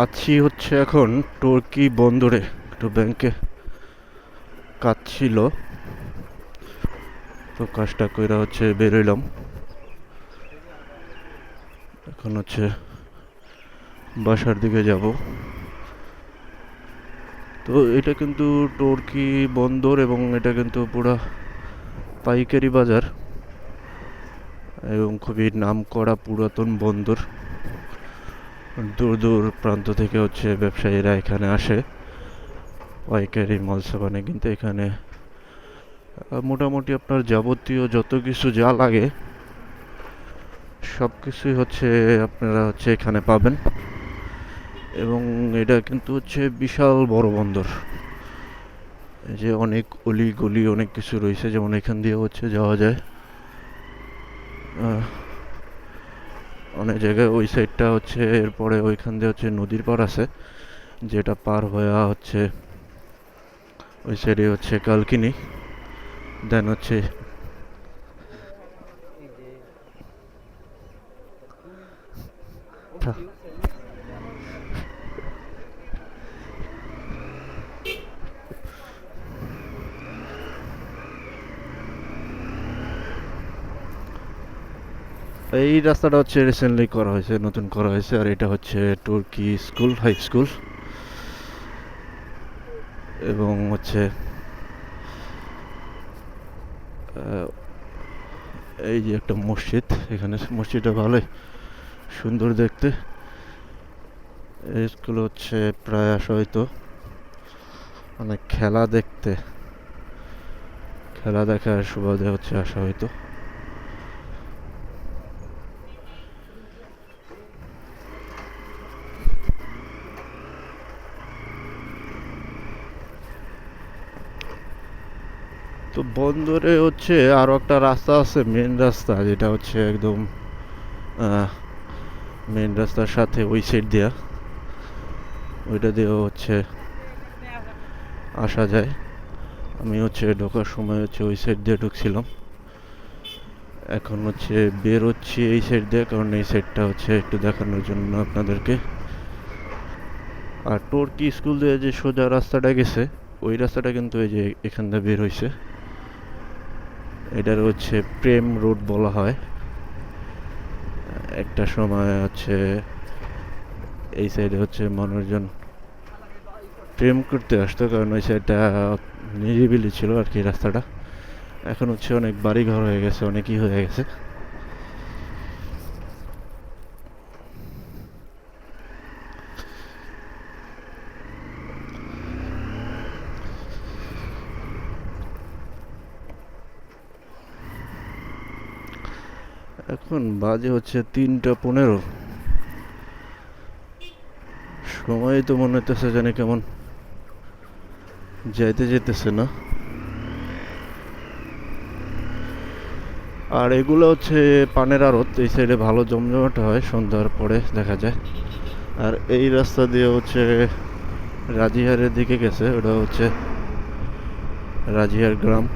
আছি হচ্ছে এখন টর্কি বন্দরে, একটু ব্যাংকে কাজ ছিল, তো কাজটা কইরা হচ্ছে বেরোইলাম। এখন হচ্ছে বাসার দিকে যাব। তো এটা কিন্তু টর্কি বন্দর এবং এটা কিন্তু পুরা পাইকারি বাজার এবং খুবই নামকরা পুরাতন বন্দর। দূর দূর প্রান্ত থেকে হচ্ছে ব্যবসায়ীরা এখানে আসে পাইকারি মাল সামানে কিনতে। এখানে মোটামুটি আপনার যাবতীয় যত কিছু যা লাগে সব কিছুই হচ্ছে আপনারা হচ্ছে এখানে পাবেন। এবং এটা কিন্তু হচ্ছে বিশাল বড় বন্দর। এই যে অনেক অলি গলি অনেক কিছু রয়েছে, যেমন এখান দিয়ে হচ্ছে যাওয়া যায় অনেক জায়গায়। ওই সাইডটা হচ্ছে, এরপরে ওইখান দিয়ে হচ্ছে নদীর পার আছে, যেটা পার হয়ে হচ্ছে ওই সাইডে হচ্ছে কালকিনি, দেন হচ্ছে এই রাস্তাটা হচ্ছে রিসেন্টলি করা হয়েছে, নতুন করা হয়েছে। আর এটা হচ্ছে তুর্কি স্কুল, হাই স্কুল। এবং হচ্ছে এই যে একটা মসজিদ, এখানে মসজিদটা ভালোই সুন্দর দেখতে। এই স্কুল হচ্ছে প্রায় আসা হয়তো অনেক খেলা দেখার সুবাদে হচ্ছে আসা হয়তো। তো বন্দরে হচ্ছে আরো একটা রাস্তা আছে, মেন রাস্তা, যেটা হচ্ছে একদম মেন রাস্তার সাথে ওই সাইড দিয়া, ওইটা দিয়েও হচ্ছে আসা যায়। আমি হচ্ছে ঢোকার সময় হচ্ছে ওই সাইড দিয়ে ঢুকছিলাম, এখন হচ্ছে বের হচ্ছি এই সাইড দিয়ে, কারণ এই সাইডটা হচ্ছে একটু দেখানোর জন্য আপনাদেরকে। আর টর্কি স্কুল দিয়ে যে সোজা রাস্তাটা গেছে, ওই রাস্তাটা কিন্তু এই যে এখান দিয়ে বের হয়েছে। এটার হচ্ছে প্রেম রোড বলা হয়। একটা সময় হচ্ছে এই সাইডে হচ্ছে মানুষজন প্রেম করতে আসতো, কারণ ওই সাইডটা নিরিবিলি ছিল আর কি রাস্তাটা। এখন হচ্ছে অনেক বাড়ি ঘর হয়ে গেছে, অনেকই হয়ে গেছে। এখন বাজে হচ্ছে 3টা 15। সময় তো মনে হইতেছে জানি কেমন যাইতে যেতেছে না। আর এগুলো হচ্ছে পানের আড়ত, এই সাইডে ভালো জমজমাট হয় সন্ধ্যার পরে দেখা যায়। আর এই রাস্তা দিয়ে হচ্ছে রাজিহারের দিকে গেছে, ওটা হচ্ছে রাজিহার গ্রাম।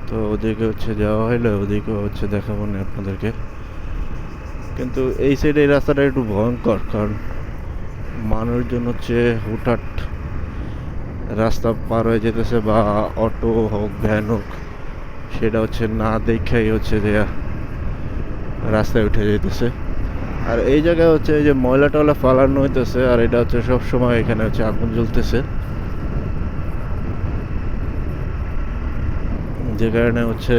তো ওদিকে হচ্ছে যাওয়া হইলে ওদিকে হচ্ছে দেখাবো না আপনাদেরকে। কিন্তু এই সাইডে এই রাস্তাটা একটু ভয়ঙ্কর, কারণ মানুষজন হচ্ছে হুটহাট রাস্তা পার হয়ে যেতেছে, বা অটো হোক ভ্যান হোক, সেটা হচ্ছে না দেখাই হচ্ছে যে রাস্তায় উঠে যেতেছে। আর এই জায়গায় হচ্ছে এই যে ময়লা টয়লা ফালানো হইতেছে, আর এটা হচ্ছে সব সময় এখানে হচ্ছে আগুন জ্বলতেছে, যে কারণে হচ্ছে